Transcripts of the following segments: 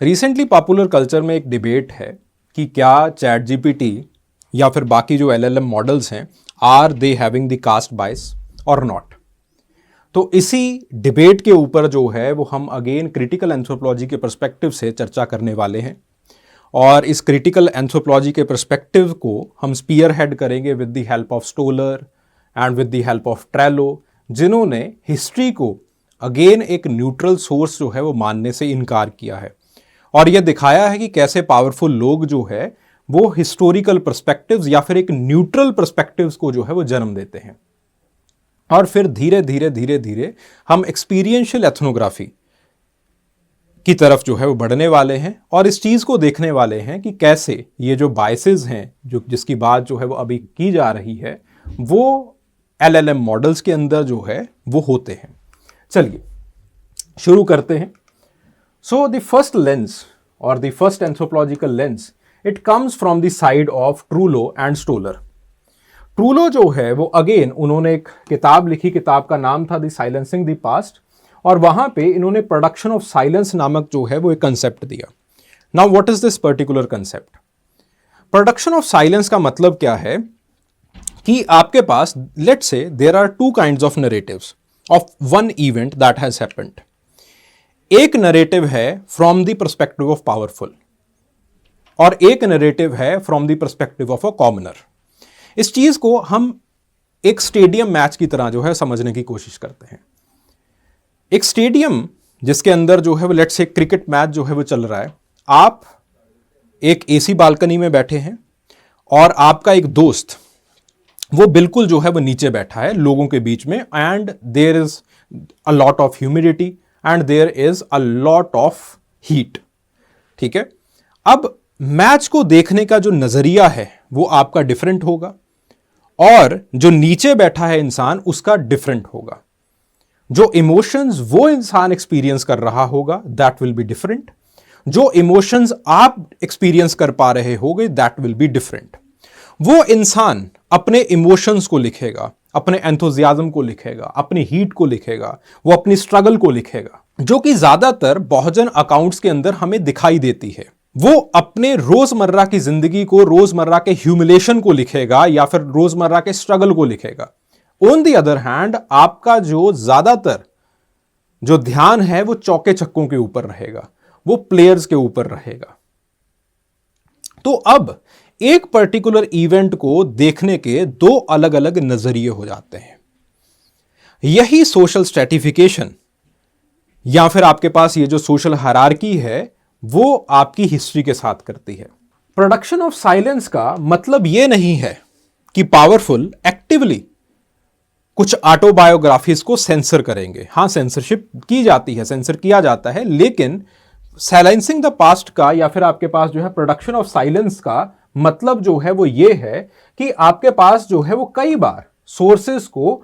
Recently popular culture में एक debate है कि क्या चैट जीपीटी या फिर बाकी जो एलएलएम मॉडल्स हैं are they having the caste bias और नॉट। तो इसी डिबेट के ऊपर जो है वो हम अगेन क्रिटिकल एंथ्रोपोलॉजी के पर्सपेक्टिव से चर्चा करने वाले हैं और इस क्रिटिकल एंथ्रोपोलॉजी के पर्सपेक्टिव को हम स्पीयर हेड करेंगे with the help of स्टोलर and with the help of Trello, जिन्होंने हिस्ट्री को अगेन एक न्यूट्रल सोर्स जो है वो मानने से इनकार किया है और यह दिखाया है कि कैसे पावरफुल लोग जो है वो हिस्टोरिकल पर्सपेक्टिव्स या फिर एक न्यूट्रल पर्सपेक्टिव्स को जो है वो जन्म देते हैं। और फिर धीरे धीरे धीरे धीरे हम एक्सपीरियंशियल एथनोग्राफी की तरफ जो है वो बढ़ने वाले हैं और इस चीज को देखने वाले हैं कि कैसे ये जो बायसेस हैं जो जिसकी बात जो है वो अभी की जा रही है वो एलएलएम मॉडल्स के अंदर जो है वो होते हैं। चलिए शुरू करते हैं। So the first lens or the first anthropological lens, it comes from the side of Trullo and Stoller. Trullo जो है वो अगेन उन्होंने एक किताब लिखी, किताब का नाम था द साइलेंसिंग द पास्ट और वहां पे इन्होंने प्रोडक्शन ऑफ साइलेंस नामक जो है वो एक कंसेप्ट दिया। Now what is this particular concept? Production of silence का मतलब क्या है कि आपके पास let's say there are two kinds of narratives of one event that has happened. एक नरेटिव है from the perspective of powerful और एक नरेटिव है from the perspective of a commoner. इस चीज को हम एक स्टेडियम मैच की तरह जो है समझने की कोशिश करते हैं। एक स्टेडियम जिसके अंदर जो है वो लेट्स से क्रिकेट मैच जो है वो चल रहा है, आप एक एसी बालकनी में बैठे हैं और आपका एक दोस्त वो बिल्कुल जो है वो नीचे बैठा है लोगों के बीच में and there is a lot of humidity and there is a lot of heat. ठीक है, अब मैच को देखने का जो नजरिया है वो आपका डिफरेंट होगा और जो नीचे बैठा है इंसान उसका डिफरेंट होगा। जो इमोशंस वो इंसान एक्सपीरियंस कर रहा होगा दैट विल बी डिफरेंट। जो इमोशंस आप एक्सपीरियंस कर पा रहे होगे दैट विल बी डिफरेंट। वो इंसान अपने इमोशंस को लिखेगा, अपने एंथुजियाज्म को लिखेगा, अपनी हीट को लिखेगा, वो अपनी स्ट्रगल को लिखेगा, जो कि ज्यादातर बहुजन अकाउंट्स के अंदर हमें दिखाई देती है। वो अपने रोजमर्रा की जिंदगी को, रोजमर्रा के ह्यूमिलेशन को लिखेगा या फिर रोजमर्रा के स्ट्रगल को लिखेगा। ऑन द अदर हैंड आपका जो ज्यादातर जो ध्यान है वो चौके छक्कों के ऊपर रहेगा, वो प्लेयर्स के ऊपर रहेगा। तो अब एक पर्टिकुलर इवेंट को देखने के दो अलग अलग नजरिए हो जाते हैं। यही सोशल स्ट्रेटिफिकेशन या फिर आपके पास ये जो सोशल हायरार्की है वो आपकी हिस्ट्री के साथ करती है। प्रोडक्शन ऑफ साइलेंस का मतलब यह नहीं है कि पावरफुल एक्टिवली कुछ ऑटोबायोग्राफीज को सेंसर करेंगे। हां, सेंसरशिप की जाती है, सेंसर किया जाता है, लेकिन साइलेंसिंग द पास्ट का या फिर आपके पास जो है प्रोडक्शन ऑफ साइलेंस का मतलब जो है वो ये है कि आपके पास जो है वो कई बार सोर्सेज को,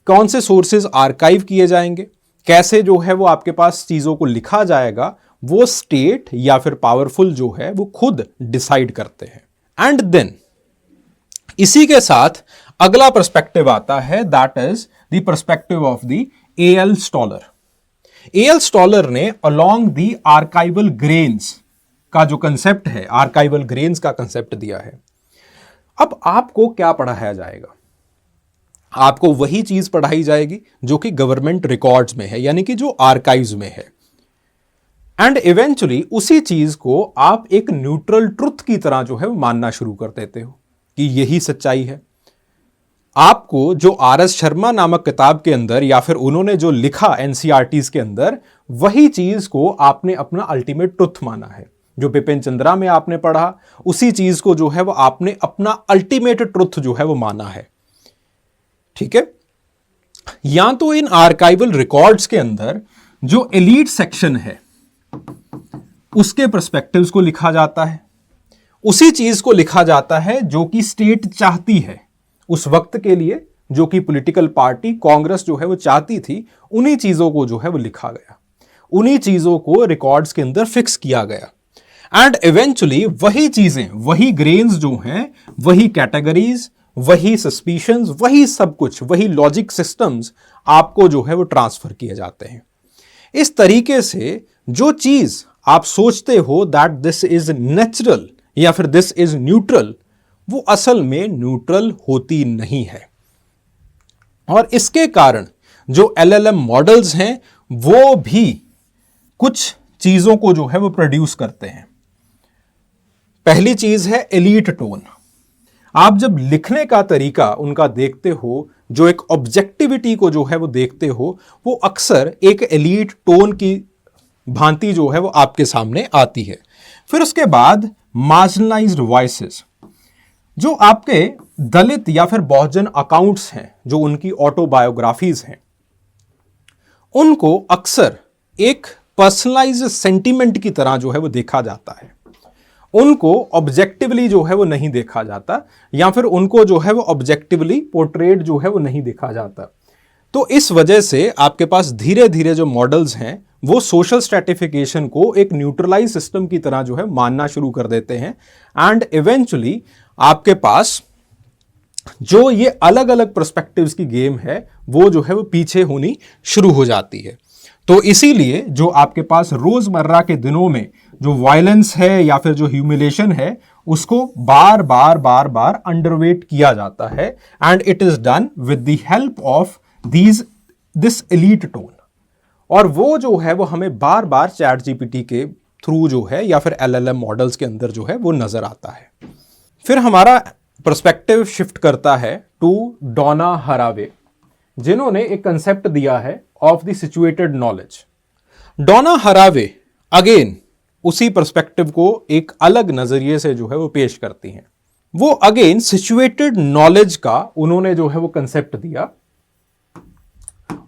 कौन से सोर्सेज आर्काइव किए जाएंगे, कैसे जो है वो आपके पास चीजों को लिखा जाएगा, वो स्टेट या फिर पावरफुल जो है वो खुद डिसाइड करते हैं। एंड देन इसी के साथ अगला पर्सपेक्टिव आता है that is the perspective of the A L Stoler. A L Stoler ने अलोंग द आर्काइवल ग्रेन्स का जो कंसेप्ट है, आर्काइवल ग्रेन्स का कंसेप्ट दिया है। अब आपको क्या पढ़ाया जाएगा? आपको वही चीज पढ़ाई जाएगी जो कि गवर्नमेंट रिकॉर्ड्स में है, यानी कि जो आर्काइव्स में है। एंड इवेंचुअली उसी चीज को आप एक न्यूट्रल ट्रुथ की तरह जो है मानना शुरू कर देते हो कि यही सच्चाई है। आपको जो आर.एस. शर्मा नामक किताब के अंदर या फिर उन्होंने जो लिखा एनसीईआरटीज के अंदर, वही चीज को आपने अपना अल्टीमेट ट्रुथ माना है। जो बिपिन चंद्रा में आपने पढ़ा उसी चीज को जो है वो आपने अपना अल्टीमेट ट्रुथ जो है वो माना है। ठीक है, या तो इन आर्काइवल रिकॉर्ड्स के अंदर जो एलीट सेक्शन है उसके पर्सपेक्टिव्स को लिखा जाता है, उसी चीज को लिखा जाता है जो कि स्टेट चाहती है उस वक्त के लिए, जो कि पॉलिटिकल पार्टी कांग्रेस जो है वो चाहती थी। उन्हीं चीजों को जो है वो लिखा गया, उन्हीं चीजों को रिकॉर्ड्स के अंदर फिक्स किया गया। एंड इवेंचुअली वही चीजें, वही ग्रेन्स जो हैं, वही कैटेगरीज, वही सस्पिशंस, वही सब कुछ, वही लॉजिक सिस्टम्स आपको जो है वो ट्रांसफर किए जाते हैं। इस तरीके से जो चीज आप सोचते हो दैट दिस इज नेचुरल या फिर दिस इज न्यूट्रल, वो असल में न्यूट्रल होती नहीं है। और इसके कारण जो एलएलएम मॉडल्स हैं वो भी कुछ चीजों को जो है वो प्रोड्यूस करते हैं। पहली चीज है एलीट टोन। आप जब लिखने का तरीका उनका देखते हो, जो एक ऑब्जेक्टिविटी को जो है वो देखते हो, वो अक्सर एक एलीट टोन की भांति जो है वो आपके सामने आती है। फिर उसके बाद मार्जिनलाइज्ड वॉइसेस, जो आपके दलित या फिर बहुजन अकाउंट्स हैं, जो उनकी ऑटोबायोग्राफीज हैं, उनको अक्सर एक पर्सनलाइज्ड सेंटीमेंट की तरह जो है वो देखा जाता है। उनको ऑब्जेक्टिवली जो है वो नहीं देखा जाता, या फिर उनको जो है वो ऑब्जेक्टिवली पोर्ट्रेट जो है वो नहीं देखा जाता। तो इस वजह से आपके पास धीरे धीरे जो मॉडल्स हैं वो सोशल स्ट्रैटिफिकेशन को एक न्यूट्रलाइज सिस्टम की तरह जो है मानना शुरू कर देते हैं, एंड इवेंचुअली आपके पास जो ये अलग अलग पर्सपेक्टिव्स की गेम है वो जो है वो पीछे होनी शुरू हो जाती है। तो इसीलिए जो आपके पास रोजमर्रा के दिनों में जो वायलेंस है या फिर जो ह्यूमिलेशन है, उसको बार बार अंडरवेट किया जाता है, and it is done with the help of this elite tone. और वो जो है वो हमें बार बार चैट जीपीटी के थ्रू जो है या फिर एलएलएम मॉडल्स के अंदर जो है वो नजर आता है। फिर हमारा पर्सपेक्टिव शिफ्ट करता है टू डोना हरावे, जिन्होंने एक कंसेप्ट दिया है of the situated knowledge. Donna Haraway again उसी पर्सपेक्टिव को एक अलग नजरिए से जो है वो पेश करती हैं। वो अगेन सिचुएटेड नॉलेज का उन्होंने जो है वो कंसेप्ट दिया।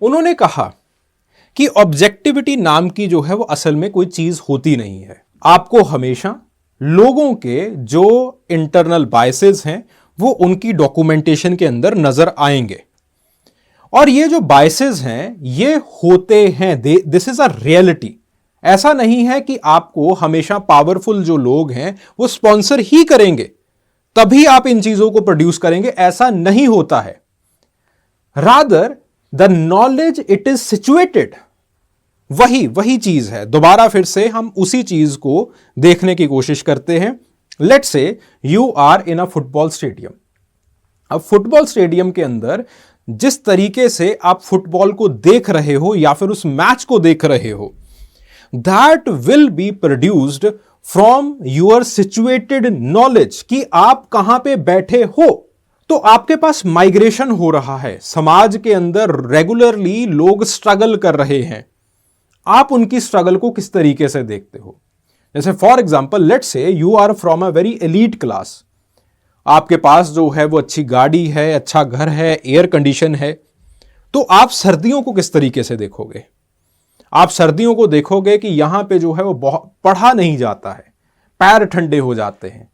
उन्होंने कहा कि ऑब्जेक्टिविटी नाम की जो है वो असल में कोई चीज होती नहीं है। आपको हमेशा लोगों के जो इंटरनल बायसेस हैं वो उनकी डॉक्यूमेंटेशन के अंदर नजर आएंगे, और ये जो बायसेस हैं ये होते हैं, दिस इज अ रियलिटी। ऐसा नहीं है कि आपको हमेशा पावरफुल जो लोग हैं वो स्पॉन्सर ही करेंगे तभी आप इन चीजों को प्रोड्यूस करेंगे, ऐसा नहीं होता है। Rather the knowledge it is situated, वही चीज है। दोबारा फिर से हम उसी चीज को देखने की कोशिश करते हैं। Let's say you are in a football stadium. अब फुटबॉल स्टेडियम के अंदर जिस तरीके से आप फुटबॉल को देख रहे हो या फिर उस मैच को देख रहे हो, that will be produced from your situated knowledge, कि आप कहां पे बैठे हो। तो आपके पास माइग्रेशन हो रहा है, समाज के अंदर रेगुलरली लोग स्ट्रगल कर रहे हैं, आप उनकी स्ट्रगल को किस तरीके से देखते हो। जैसे for example let's say you are from a very elite class, आपके पास जो है वो अच्छी गाड़ी है, अच्छा घर है, एयर कंडीशन है, तो आप सर्दियों को किस तरीके से देखोगे। आप सर्दियों को देखोगे कि यहां पे जो है वो बहुत पढ़ा नहीं जाता है, पैर ठंडे हो जाते हैं,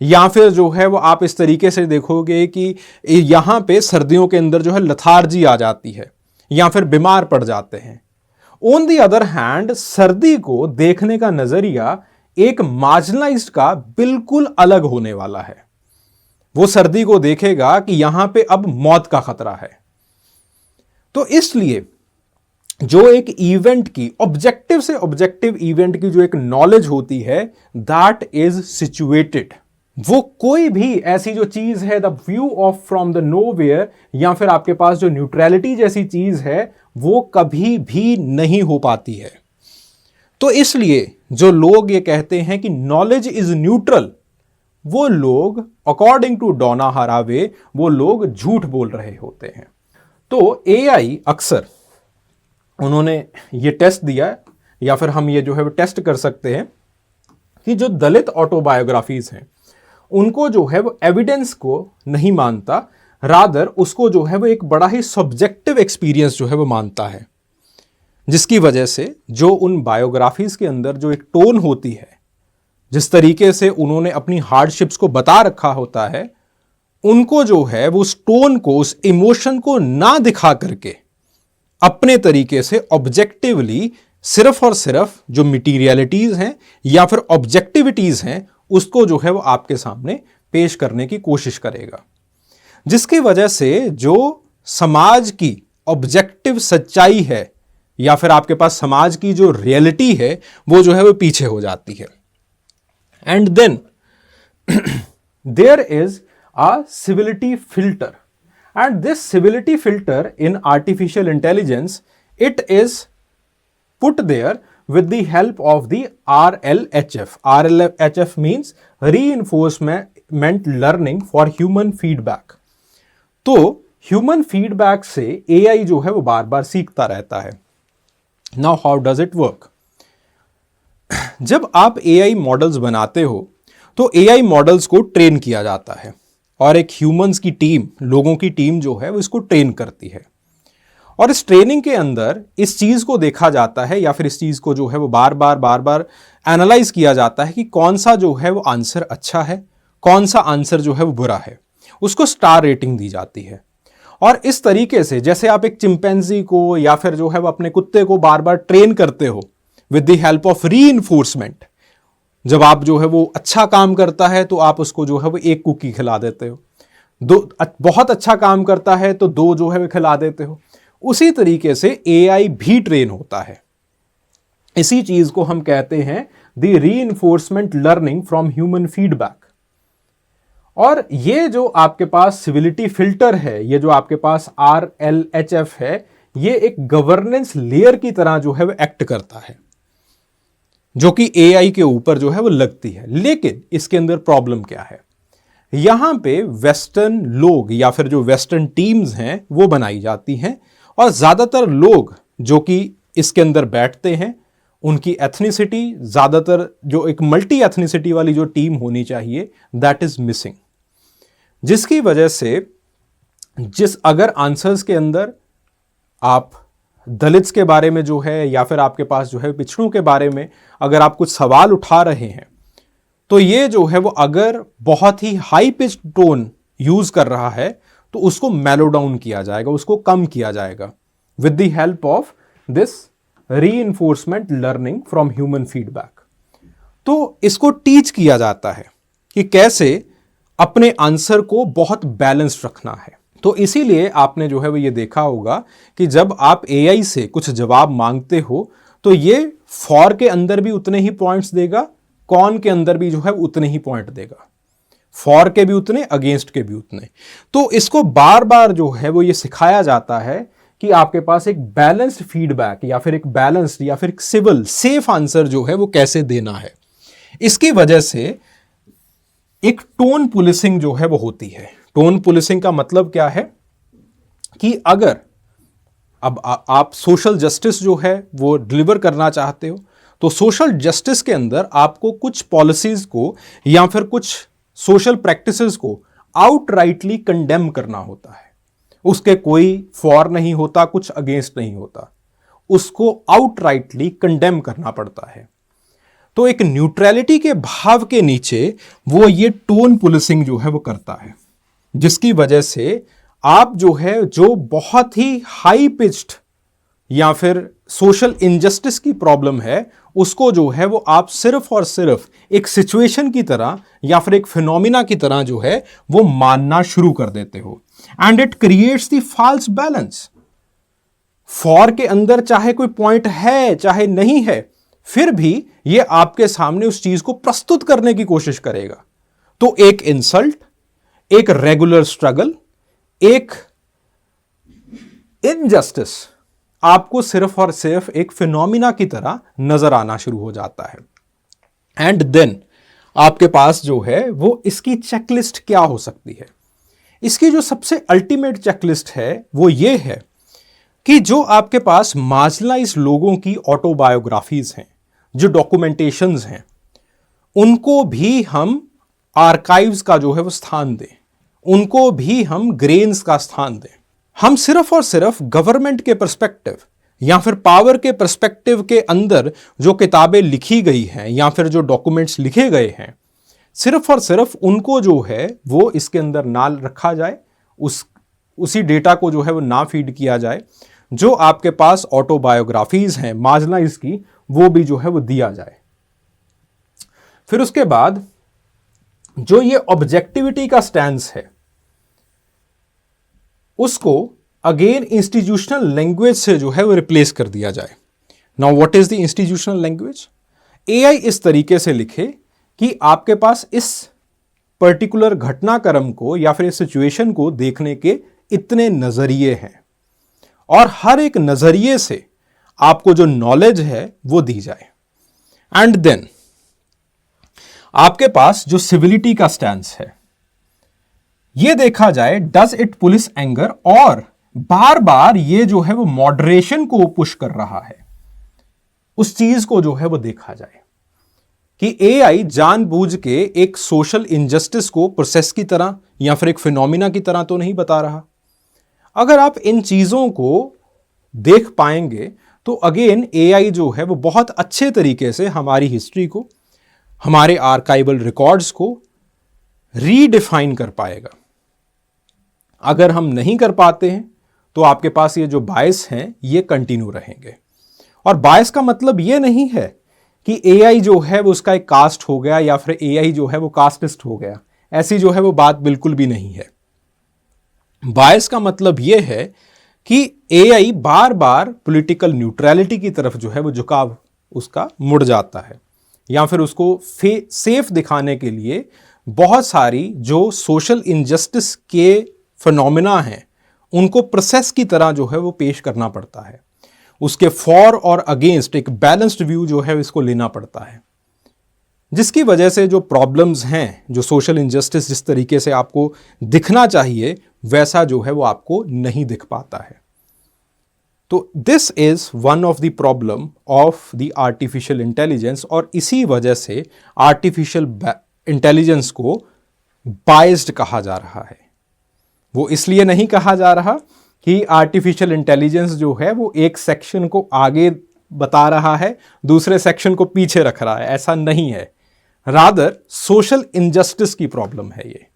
या फिर जो है वो आप इस तरीके से देखोगे कि यहां पे सर्दियों के अंदर जो है लथार्जी आ जाती है या फिर बीमार पड़ जाते हैं। ऑन दी अदर हैंड सर्दी को देखने का नजरिया एक मार्जिनलाइज्ड का बिल्कुल अलग होने वाला है। वो सर्दी को देखेगा कि यहां पे अब मौत का खतरा है। तो इसलिए जो एक इवेंट की ऑब्जेक्टिव से ऑब्जेक्टिव इवेंट की जो एक नॉलेज होती है, दैट इज सिचुएटेड। वो कोई भी ऐसी जो चीज है, the view of from the nowhere, या फिर आपके पास जो न्यूट्रलिटी जैसी चीज है, वो कभी भी नहीं हो पाती है। तो इसलिए जो लोग ये कहते हैं कि नॉलेज इज न्यूट्रल, वो लोग अकॉर्डिंग टू डोना हरावे वो लोग झूठ बोल रहे होते हैं। तो एआई अक्सर उन्होंने ये टेस्ट दिया, या फिर हम ये जो है वो टेस्ट कर सकते हैं कि जो दलित ऑटोबायोग्राफीज हैं उनको जो है वो एविडेंस को नहीं मानता, रादर उसको जो है वो एक बड़ा ही सब्जेक्टिव एक्सपीरियंस जो है वो मानता है, जिसकी वजह से जो उन बायोग्राफीज के अंदर जो एक टोन होती है, जिस तरीके से उन्होंने अपनी हार्डशिप्स को बता रखा होता है, उनको जो है वो उस टोन को, उस इमोशन को ना दिखा करके अपने तरीके से ऑब्जेक्टिवली सिर्फ और सिर्फ जो मटीरियलिटीज हैं या फिर ऑब्जेक्टिविटीज हैं उसको जो है वो आपके सामने पेश करने की कोशिश करेगा, जिसकी वजह से जो समाज की ऑब्जेक्टिव सच्चाई है या फिर आपके पास समाज की जो रियलिटी है वो जो है वो पीछे हो जाती है। And then there is a civility filter, and this civility filter in artificial intelligence, it is put there with the help of the RLHF. RLHF means reinforcement learning for human feedback. तो human feedback से AI जो है वो बार बार सीखता रहता है। Now how does it work? जब आप एआई मॉडल्स बनाते हो तो एआई मॉडल्स को ट्रेन किया जाता है और एक ह्यूमंस की टीम, लोगों की टीम जो है वो इसको ट्रेन करती है। और इस ट्रेनिंग के अंदर इस चीज को देखा जाता है या फिर इस चीज को जो है वो बार बार एनालाइज किया जाता है कि कौन सा जो है वो आंसर अच्छा है, कौन सा आंसर जो है वो बुरा है, उसको स्टार रेटिंग दी जाती है। और इस तरीके से जैसे आप एक चिंपैंजी को या फिर जो है वो अपने कुत्ते को बार बार ट्रेन करते हो with the help of reinforcement, जब आप जो है वो अच्छा काम करता है तो आप उसको जो है वो एक कुकी खिला देते हो, बहुत अच्छा काम करता है तो 2 जो है वो खिला देते हो। उसी तरीके से एआई भी ट्रेन होता है। इसी चीज को हम कहते हैं the reinforcement learning from human feedback. और ये जो आपके पास सिविलिटी फिल्टर है, ये जो आपके पास RLHF है, ये एक गवर्नेंस लेयर की तरह जो है वो एक्ट करता है, जो कि एआई के ऊपर जो है वो लगती है। लेकिन इसके अंदर प्रॉब्लम क्या है? यहां पे वेस्टर्न लोग या फिर जो वेस्टर्न टीम्स हैं वो बनाई जाती हैं, और ज्यादातर लोग जो कि इसके अंदर बैठते हैं उनकी एथनिसिटी, ज्यादातर जो एक मल्टी एथनिसिटी वाली जो टीम होनी चाहिए, दैट इज मिसिंग। जिसकी वजह से अगर आंसर्स के अंदर आप दलित्स के बारे में जो है या फिर आपके पास जो है पिछड़ों के बारे में अगर आप कुछ सवाल उठा रहे हैं, तो ये जो है वो अगर बहुत ही हाई पिच टोन यूज कर रहा है तो उसको मेलो डाउन किया जाएगा, उसको कम किया जाएगा with the help of this reinforcement learning from human feedback. तो इसको टीच किया जाता है कि कैसे अपने आंसर को बहुत बैलेंस्ड रखना है। तो इसीलिए आपने जो है वो ये देखा होगा कि जब आप एआई से कुछ जवाब मांगते हो तो ये फॉर के अंदर भी उतने ही पॉइंट्स देगा, कॉन के अंदर भी जो है उतने ही पॉइंट देगा, फॉर के भी उतने, अगेंस्ट के भी उतने। तो इसको बार बार जो है वो ये सिखाया जाता है कि आपके पास एक बैलेंस्ड फीडबैक या फिर एक बैलेंस्ड या फिर एक सिविल सेफ आंसर जो है वो कैसे देना है। इसकी वजह से एक टोन पुलिसिंग जो है वो होती है। टोन पुलिसिंग का मतलब क्या है कि अगर अब आप सोशल जस्टिस जो है वो डिलीवर करना चाहते हो, तो सोशल जस्टिस के अंदर आपको कुछ पॉलिसीज को या फिर कुछ सोशल प्रैक्टिसेस को आउटराइटली कंडेम करना होता है। उसके कोई फॉर नहीं होता, कुछ अगेंस्ट नहीं होता, उसको आउटराइटली कंडेम करना पड़ता है। तो एक न्यूट्रलिटी के भाव के नीचे वो ये टोन पुलिसिंग जो है वो करता है, जिसकी वजह से आप जो है जो बहुत ही हाई पिच्ड या फिर सोशल इनजस्टिस की प्रॉब्लम है उसको जो है वो आप सिर्फ और सिर्फ एक सिचुएशन की तरह या फिर एक फिनोमिना की तरह जो है वो मानना शुरू कर देते हो। And it creates the false balance. For के अंदर चाहे कोई पॉइंट है चाहे नहीं है, फिर भी ये आपके सामने उस चीज को प्रस्तुत करने की कोशिश करेगा। तो एक इंसल्ट, एक रेगुलर स्ट्रगल, एक इनजस्टिस आपको सिर्फ और सिर्फ एक फिनोमिना की तरह नजर आना शुरू हो जाता है। एंड देन आपके पास जो है वो इसकी चेकलिस्ट क्या हो सकती है? इसकी जो सबसे अल्टीमेट चेकलिस्ट है वो ये है कि जो आपके पास मार्जिनलाइज्ड लोगों की ऑटोबायोग्राफीज हैं, जो डॉक्यूमेंटेशंस हैं, उनको भी हम आर्काइव्स का जो है वो स्थान दें, उनको भी हम ग्रेन्स का स्थान दें। हम सिर्फ और सिर्फ गवर्नमेंट के पर्सपेक्टिव या फिर पावर के पर्सपेक्टिव के अंदर जो किताबें लिखी गई हैं या फिर जो डॉक्यूमेंट्स लिखे गए हैं, सिर्फ और सिर्फ उनको जो है वो इसके अंदर ना रखा जाए, उसी डेटा को जो है वो ना फीड किया जाए। जो आपके पास ऑटोबायोग्राफीज हैं मार्जिनलाइज्ड की, वो भी जो है वो दिया जाए। फिर उसके बाद जो ये ऑब्जेक्टिविटी का स्टैंस है उसको अगेन इंस्टीट्यूशनल लैंग्वेज से जो है वो रिप्लेस कर दिया जाए। Now what is the institutional language? AI इस तरीके से लिखे कि आपके पास इस पर्टिकुलर घटनाक्रम को या फिर इस सिचुएशन को देखने के इतने नजरिए हैं और हर एक नजरिए से आपको जो नॉलेज है वो दी जाए। एंड देन आपके पास जो सिविलिटी का स्टैंस है ये देखा जाए, डज इट पुलिस एंगर, और बार बार ये जो है वो मॉडरेशन को पुश कर रहा है, उस चीज को जो है वो देखा जाए कि एआई जानबूझ के एक सोशल इनजस्टिस को प्रोसेस की तरह या फिर एक फिनोमिना की तरह तो नहीं बता रहा। अगर आप इन चीजों को देख पाएंगे तो अगेन एआई जो है वो बहुत अच्छे तरीके से हमारी हिस्ट्री को, हमारे आर्काइवल रिकॉर्ड्स को रीडिफाइन कर पाएगा। अगर हम नहीं कर पाते हैं तो आपके पास ये जो बायस हैं ये कंटिन्यू रहेंगे। और बायस का मतलब ये नहीं है कि एआई जो है वो उसका एक कास्ट हो गया या फिर एआई जो है वो कास्टिस्ट हो गया, ऐसी जो है वो बात बिल्कुल भी नहीं है। बायस का मतलब ये है कि एआई बार बार पॉलिटिकल न्यूट्रलिटी की तरफ जो है वो झुकाव उसका मुड़ जाता है, या फिर उसको सेफ दिखाने के लिए बहुत सारी जो सोशल इनजस्टिस के फिनोमिना हैं उनको प्रोसेस की तरह जो है वो पेश करना पड़ता है। उसके फॉर और अगेंस्ट एक बैलेंस्ड व्यू जो है इसको लेना पड़ता है, जिसकी वजह से जो प्रॉब्लम्स हैं, जो सोशल इनजस्टिस जिस तरीके से आपको दिखना चाहिए वैसा जो है वो आपको नहीं दिख पाता है। तो this is one of the problem of the artificial intelligence, और इसी वजह से आर्टिफिशियल इंटेलिजेंस को बायस्ड कहा जा रहा है। वो इसलिए नहीं कहा जा रहा कि आर्टिफिशियल इंटेलिजेंस जो है वो एक सेक्शन को आगे बता रहा है, दूसरे सेक्शन को पीछे रख रहा है, ऐसा नहीं है। रादर सोशल इनजस्टिस की प्रॉब्लम है ये।